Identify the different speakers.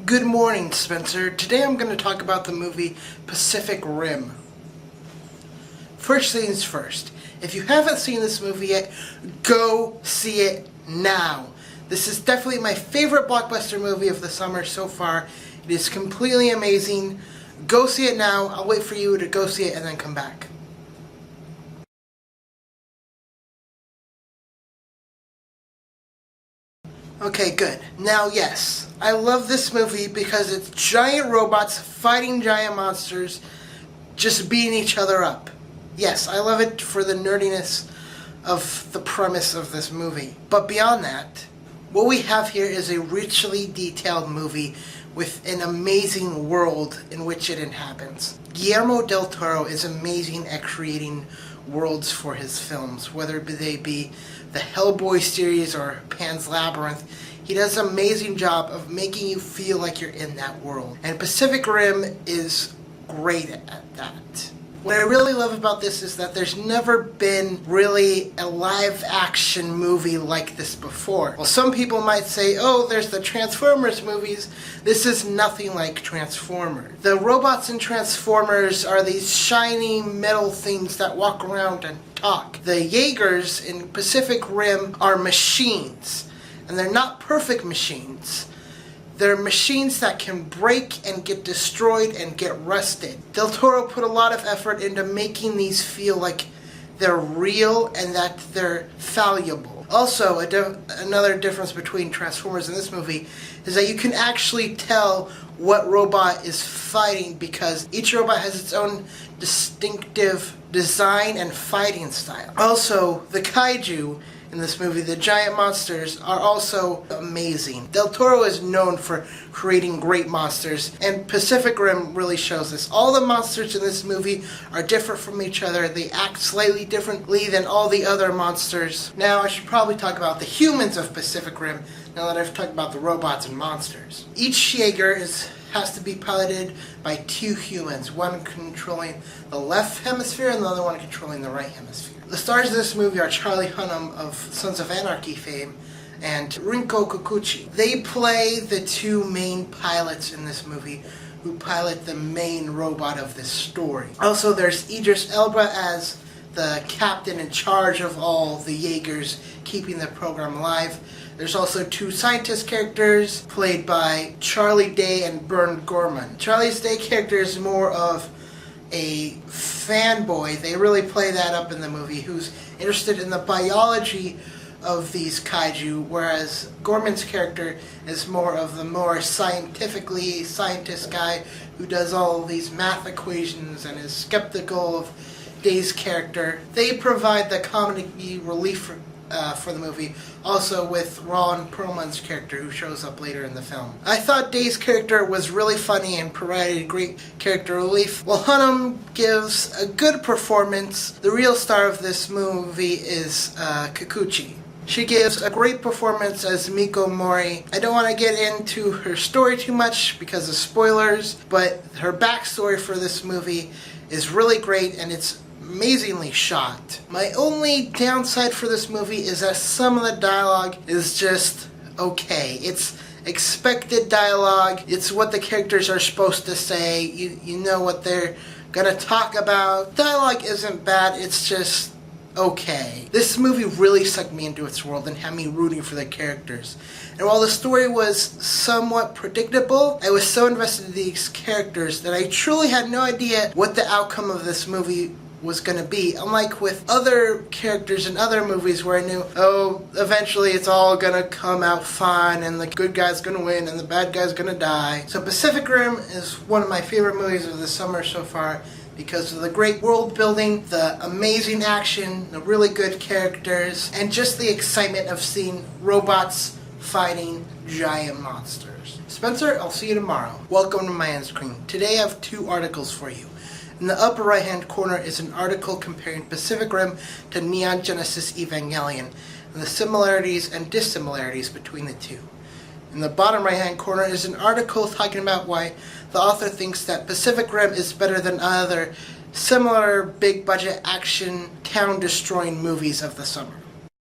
Speaker 1: Good morning, Spencer. Today I'm going to talk about the movie Pacific Rim. First things first, if you haven't seen this movie yet, go see it now. This is definitely my favorite blockbuster movie of the summer so far. It is completely amazing. Go see it now. I'll wait for you to go see it and then come back. Okay, good. Now, yes, I love this movie because it's giant robots fighting giant monsters, just beating each other up. Yes, I love it for the nerdiness of the premise of this movie. But beyond that, what we have here is a richly detailed movie with an amazing world in which it inhabits. Guillermo del Toro is amazing at creating worlds for his films, whether they be the Hellboy series or Pan's Labyrinth. He does an amazing job of making you feel like you're in that world. And Pacific Rim is great at that. What I really love about this is that there's never been really a live action movie like this before. Well, some people might say, oh, there's the Transformers movies. This is nothing like Transformers. The robots in Transformers are these shiny metal things that walk around and talk. The Jaegers in Pacific Rim are machines, and they're not perfect machines. They're machines that can break and get destroyed and get rusted. Del Toro put a lot of effort into making these feel like they're real and that they're fallible. Also, another difference between Transformers and this movie is that you can actually tell what robot is fighting because each robot has its own distinctive design and fighting style. Also, the kaiju in this movie, the giant monsters, are also amazing. Del Toro is known for creating great monsters, and Pacific Rim really shows this. All the monsters in this movie are different from each other. They act slightly differently than all the other monsters. Now, I should probably talk about the humans of Pacific Rim, now that I've talked about the robots and monsters. Each Jaeger has to be piloted by two humans, one controlling the left hemisphere and the other one controlling the right hemisphere. The stars of this movie are Charlie Hunnam of Sons of Anarchy fame and Rinko Kikuchi. They play the two main pilots in this movie who pilot the main robot of this story. Also, there's Idris Elba as the captain in charge of all the Jaegers keeping the program alive. There's also two scientist characters played by Charlie Day and Bern Gorman. Charlie Day character is more of a fanboy. They really play that up in the movie, who's interested in the biology of these kaiju, whereas Gorman's character is more of the more scientist guy who does all these math equations and is skeptical of Day's character. They provide the comedy relief for the movie, also with Ron Perlman's character who shows up later in the film. I thought Day's character was really funny and provided great character relief. While Hunnam gives a good performance, the real star of this movie is Kikuchi. She gives a great performance as Miko Mori. I don't want to get into her story too much because of spoilers, but her backstory for this movie is really great and it's amazingly shot. My only downside for this movie is that some of the dialogue is just okay. It's expected dialogue. It's what the characters are supposed to say. You know what they're gonna talk about. Dialogue isn't bad, it's just okay. This movie really sucked me into its world and had me rooting for the characters. And while the story was somewhat predictable, I was so invested in these characters that I truly had no idea what the outcome of this movie was going to be. Unlike with other characters in other movies where I knew, oh, eventually it's all going to come out fine and the good guy's going to win and the bad guy's going to die. So Pacific Rim is one of my favorite movies of the summer so far because of the great world building, the amazing action, the really good characters, and just the excitement of seeing robots fighting giant monsters. Spencer, I'll see you tomorrow. Welcome to my end screen. Today I have two articles for you. In the upper right hand corner is an article comparing Pacific Rim to Neon Genesis Evangelion and the similarities and dissimilarities between the two. In the bottom right hand corner is an article talking about why the author thinks that Pacific Rim is better than other similar big budget action town destroying movies of the summer.